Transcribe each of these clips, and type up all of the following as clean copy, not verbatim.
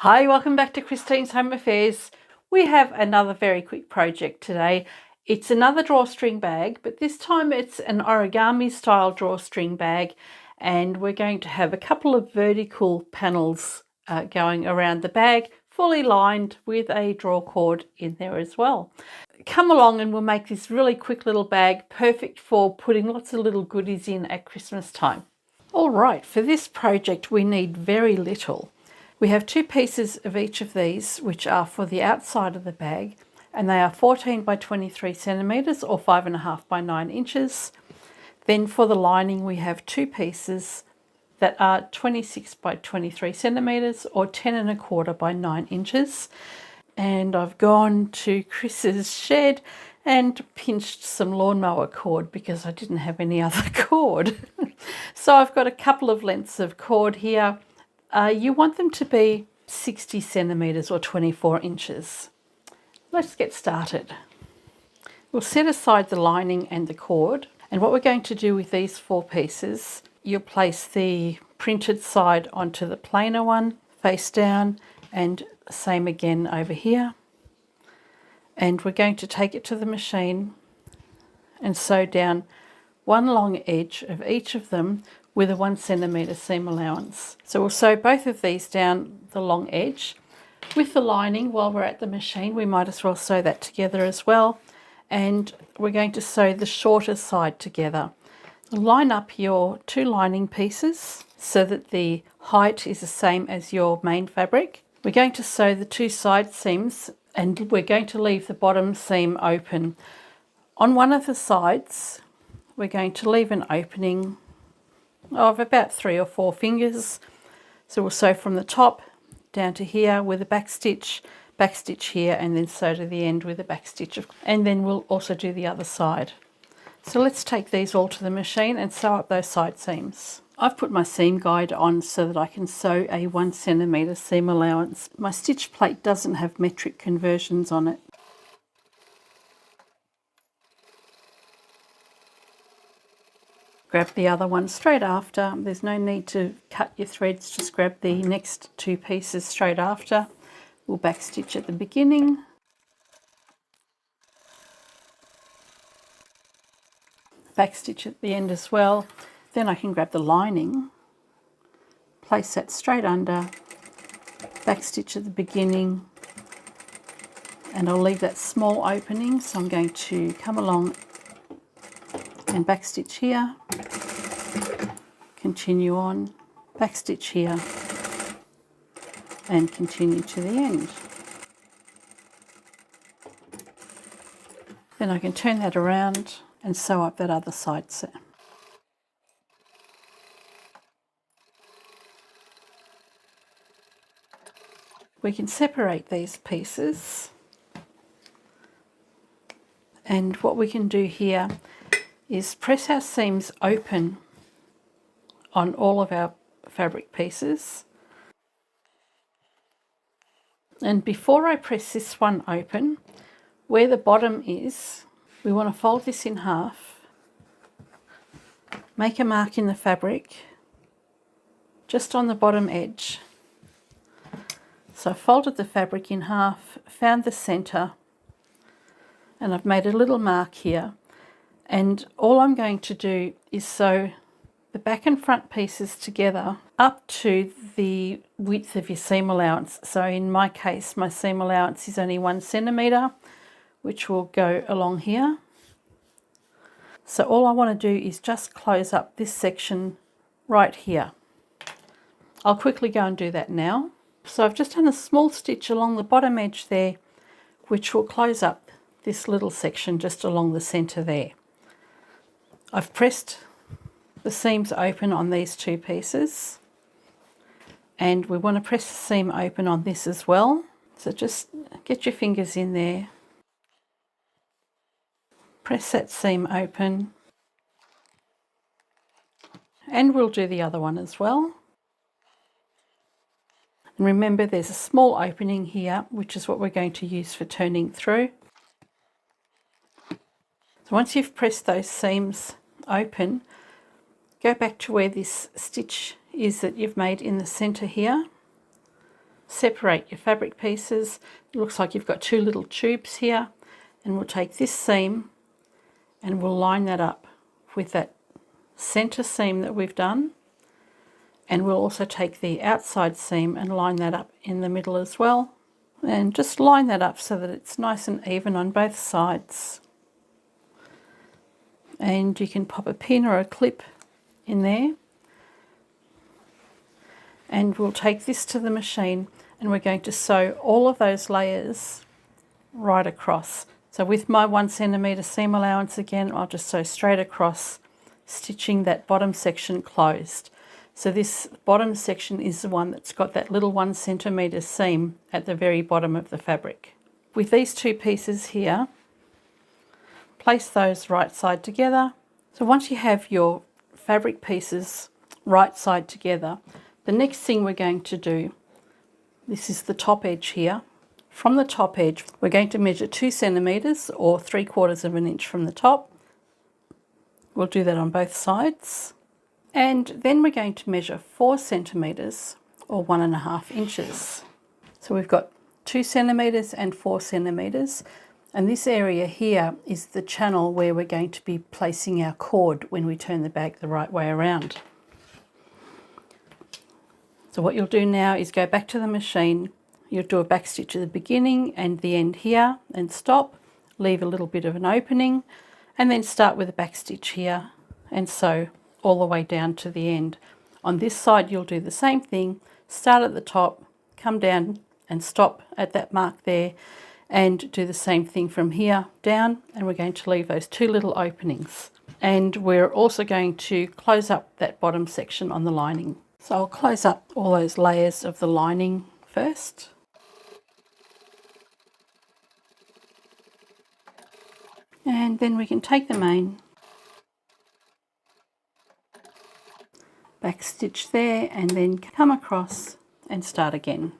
Hi, welcome back to Christine's Home Affairs. We have another very quick project today. It's another drawstring bag, but this time it's an origami style drawstring bag, and we're going to have a couple of vertical panels going around the bag, fully lined with a draw cord in there as well. Come along and we'll make this really quick little bag, perfect for putting lots of little goodies in at Christmas time. All right, for this project we need very little. We have two pieces of each of these, which are for the outside of the bag, and they are 14 by 23 centimetres or 5.5 by 9 inches. Then for the lining we have two pieces that are 26 by 23 centimetres or 10.25 by 9 inches. And I've gone to Chris's shed and pinched some lawnmower cord because I didn't have any other cord. So I've got a couple of lengths of cord here. You want them to be 60 centimetres or 24 inches. Let's get started. We'll set aside the lining and the cord, and what we're going to do with these four pieces, you'll place the printed side onto the plainer one, face down, and same again over here. And we're going to take it to the machine and sew down one long edge of each of them with a 1 centimetre seam allowance. So we'll sew both of these down the long edge. With the lining, while we're at the machine, we might as well sew that together as well. And we're going to sew the shorter side together. Line up your two lining pieces so that the height is the same as your main fabric. We're going to sew the two side seams, and we're going to leave the bottom seam open. On one of the sides, we're going to leave an opening of about 3 or 4 fingers. So we'll sew from the top down to here with a back stitch here, and then sew to the end with a back stitch. And then we'll also do the other side. So let's take these all to the machine and sew up those side seams. I've put my seam guide on so that I can sew a 1 centimetre seam allowance. My stitch plate doesn't have metric conversions on it. Grab the other one straight after. There's no need to cut your threads, just grab the next two pieces straight after. We'll back stitch at the beginning. Back stitch at the end as well. Then I can grab the lining, place that straight under, back stitch at the beginning, and I'll leave that small opening. So I'm going to come along and back stitch here, continue on, back stitch here, and continue to the end. Then I can turn that around and sew up that other side seam. We can separate these pieces, and what we can do here is press our seams open on all of our fabric pieces. And before I press this one open, where the bottom is, we want to fold this in half, make a mark in the fabric just on the bottom edge. So I folded the fabric in half, found the centre, and I've made a little mark here. And all I'm going to do is sew the back and front pieces together up to the width of your seam allowance. So in my case, my seam allowance is only 1 centimetre, which will go along here. So all I want to do is just close up this section right here. I'll quickly go and do that now. So I've just done a small stitch along the bottom edge there, which will close up this little section just along the centre there. I've pressed the seams open on these two pieces, and we want to press the seam open on this as well. So just get your fingers in there, press that seam open, and we'll do the other one as well. And remember, there's a small opening here, which is what we're going to use for turning through. So once you've pressed those seams open, go back to where this stitch is that you've made in the centre here, separate your fabric pieces. It looks like you've got two little tubes here, and we'll take this seam and we'll line that up with that center seam that we've done, and we'll also take the outside seam and line that up in the middle as well, and just line that up so that it's nice and even on both sides. And you can pop a pin or a clip in there, and we'll take this to the machine and we're going to sew all of those layers right across. So with my 1 centimetre seam allowance again, I'll just sew straight across, stitching that bottom section closed. So this bottom section is the one that's got that little 1 centimetre seam at the very bottom of the fabric. With these two pieces here, place those right side together. So once you have your fabric pieces right side together, the next thing we're going to do, this is the top edge here. From the top edge, we're going to measure 2 centimetres or 3/4 of an inch from the top. We'll do that on both sides. And then we're going to measure 4 centimetres or 1.5 inches. So we've got 2 centimetres and 4 centimetres. And this area here is the channel where we're going to be placing our cord when we turn the bag the right way around. So what you'll do now is go back to the machine. You'll do a back stitch at the beginning and the end here and stop, leave a little bit of an opening, and then start with a back stitch here and sew all the way down to the end. On this side you'll do the same thing, start at the top, come down and stop at that mark there, and do the same thing from here down, and we're going to leave those two little openings. And we're also going to close up that bottom section on the lining. So I'll close up all those layers of the lining first. And then we can take the main, back stitch there, and then come across and start again.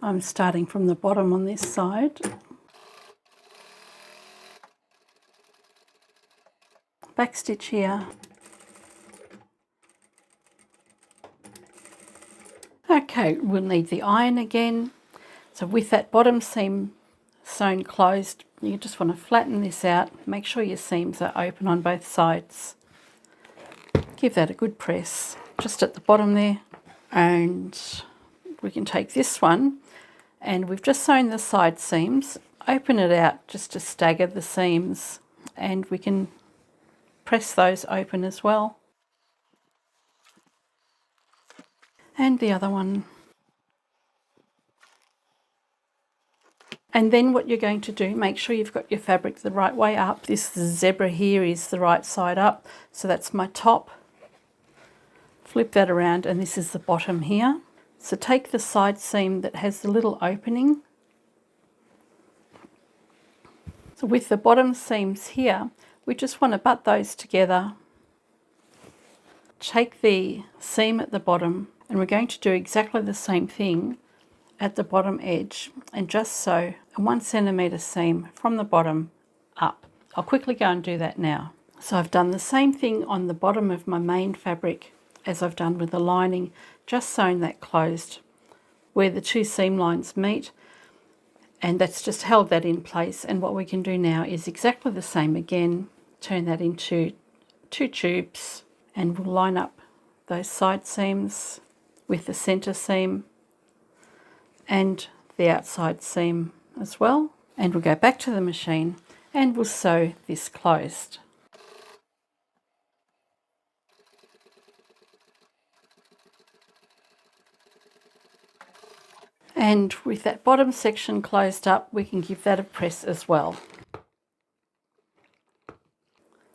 I'm starting from the bottom on this side. Back stitch here. Okay, we'll need the iron again. So with that bottom seam sewn closed, you just want to flatten this out. Make sure your seams are open on both sides. Give that a good press just at the bottom there. And we can take this one, and we've just sewn the side seams. Open it out just to stagger the seams, and we can press those open as well. And the other one. And then what you're going to do, make sure you've got your fabric the right way up. This zebra here is the right side up, so that's my top. Flip that around, and this is the bottom here. So take the side seam that has the little opening. So with the bottom seams here, we just want to butt those together. Take the seam at the bottom, and we're going to do exactly the same thing at the bottom edge, and just sew a 1 centimetre seam from the bottom up. I'll quickly go and do that now. So I've done the same thing on the bottom of my main fabric as I've done with the lining, just sewn that closed where the two seam lines meet, and that's just held that in place. And what we can do now is exactly the same again, turn that into 2 tubes, and we'll line up those side seams with the center seam and the outside seam as well. And we'll go back to the machine and we'll sew this closed. And with that bottom section closed up, we can give that a press as well.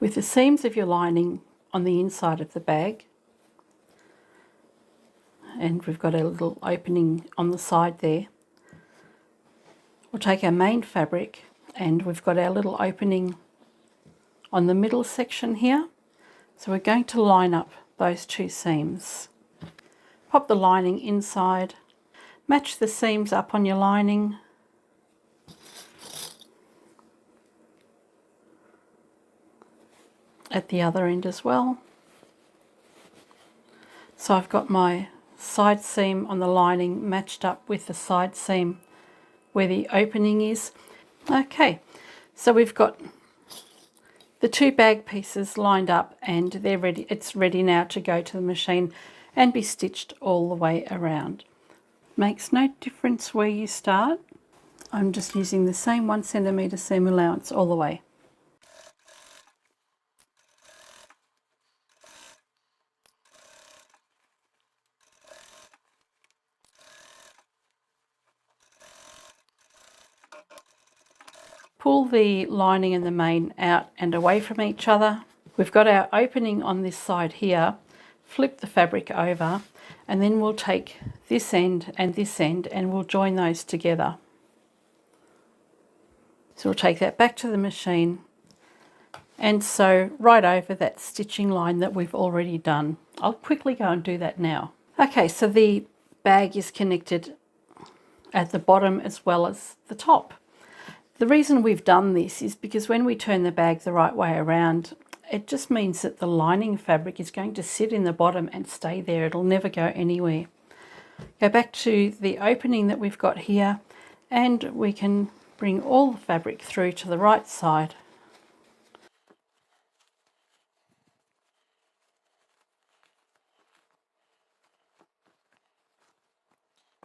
With the seams of your lining on the inside of the bag, and we've got a little opening on the side there, we'll take our main fabric, and we've got our little opening on the middle section here. So we're going to line up those two seams. Pop the lining inside, match the seams up on your lining, at the other end as well. So I've got my side seam on the lining matched up with the side seam where the opening is. Okay, so we've got the two bag pieces lined up and they're ready. It's ready now to go to the machine and be stitched all the way around. Makes no difference where you start. I'm just using the same 1 centimetre seam allowance all the way. Pull the lining and the main out and away from each other. We've got our opening on this side here. Flip the fabric over and then we'll take this end and we'll join those together. So we'll take that back to the machine and sew right over that stitching line that we've already done. I'll quickly go and do that now. Okay, so the bag is connected at the bottom as well as the top. The reason we've done this is because when we turn the bag the right way around, it just means that the lining fabric is going to sit in the bottom and stay there. It'll never go anywhere. Go back to the opening that we've got here and we can bring all the fabric through to the right side.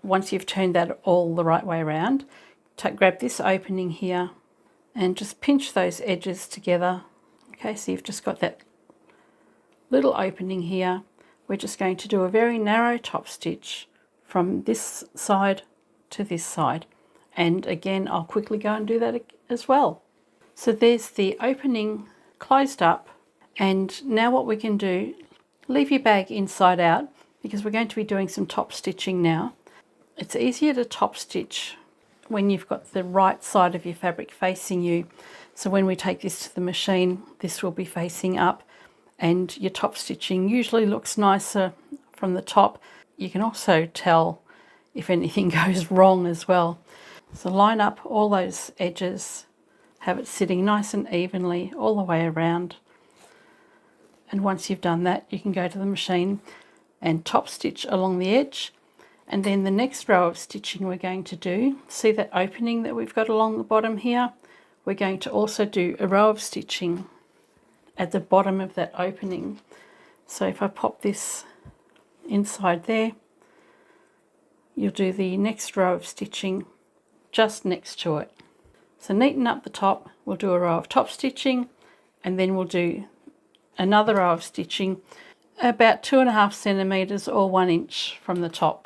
Once you've turned that all the right way around, grab this opening here and just pinch those edges together. Okay, so you've just got that little opening here. We're just going to do a very narrow top stitch from this side to this side. And again, I'll quickly go and do that as well. So there's the opening closed up. And now what we can do, leave your bag inside out because we're going to be doing some top stitching now. It's easier to top stitch when you've got the right side of your fabric facing you. So when we take this to the machine, this will be facing up and your top stitching usually looks nicer from the top. You can also tell if anything goes wrong as well. So line up all those edges, have it sitting nice and evenly all the way around. And once you've done that, you can go to the machine and top stitch along the edge. And then the next row of stitching we're going to do, see that opening that we've got along the bottom here? We're going to also do a row of stitching at the bottom of that opening. So if I pop this inside there, you'll do the next row of stitching just next to it. So neaten up the top, we'll do a row of top stitching and then we'll do another row of stitching about 2.5 centimetres or 1 inch from the top.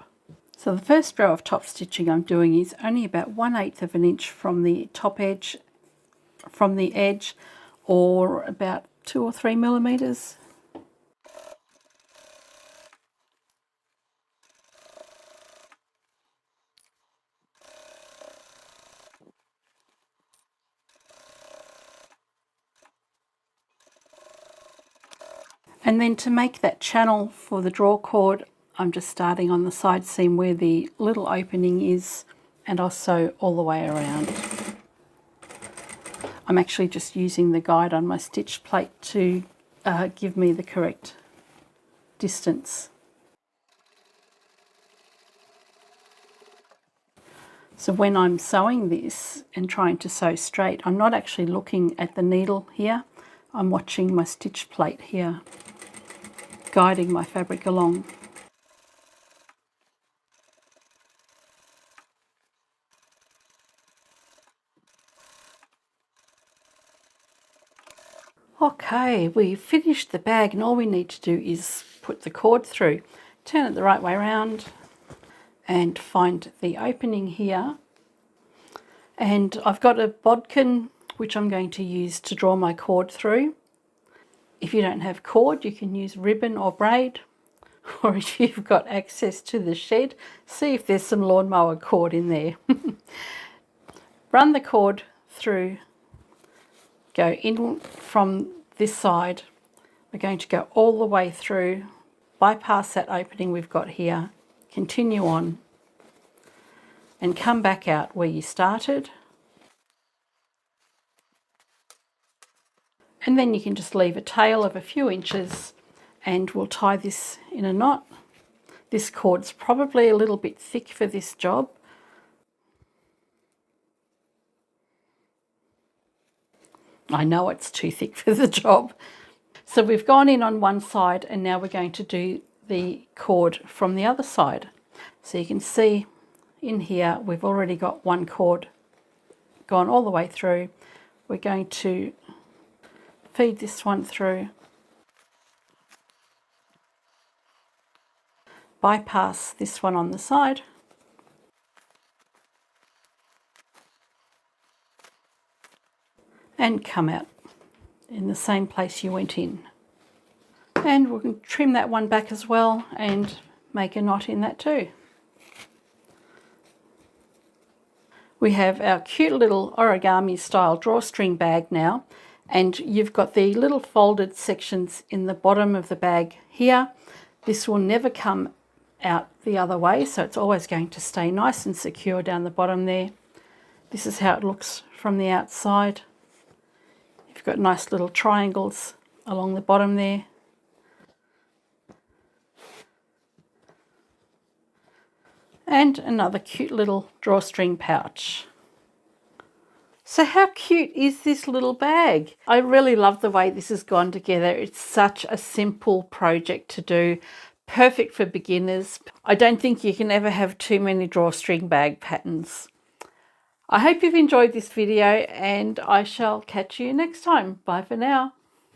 So the first row of top stitching I'm doing is only about 1/8 of an inch from the top edge, from the edge, or about 2 or 3 millimetres. And then to make that channel for the draw cord, I'm just starting on the side seam where the little opening is and I'll sew all the way around. I'm actually just using the guide on my stitch plate to give me the correct distance. So when I'm sewing this and trying to sew straight, I'm not actually looking at the needle here. I'm watching my stitch plate here, guiding my fabric along. Okay, we've finished the bag and all we need to do is put the cord through. Turn it the right way around and find the opening here. And I've got a bodkin which I'm going to use to draw my cord through. If you don't have cord, you can use ribbon or braid. Or if you've got access to the shed, see if there's some lawnmower cord in there. Run the cord through. Go in from this side. We're going to go all the way through, bypass that opening we've got here, continue on and come back out where you started. And then you can just leave a tail of a few inches and we'll tie this in a knot This cord's probably a little bit thick for this job. I know it's too thick for the job. So we've gone in on one side and now we're going to do the cord from the other side. So you can see in here we've already got one cord gone all the way through. We're going to feed this one through, bypass this one on the side, and come out in the same place you went in. And we can trim that one back as well and make a knot in that too. We have our cute little origami style drawstring bag now, and you've got the little folded sections in the bottom of the bag here. This will never come out the other way, so it's always going to stay nice and secure down the bottom there. This is how it looks from the outside. You've got nice little triangles along the bottom there. And another cute little drawstring pouch. So how cute is this little bag? I really love the way this has gone together. It's such a simple project to do, perfect for beginners. I don't think you can ever have too many drawstring bag patterns. I hope you've enjoyed this video and I shall catch you next time. Bye for now.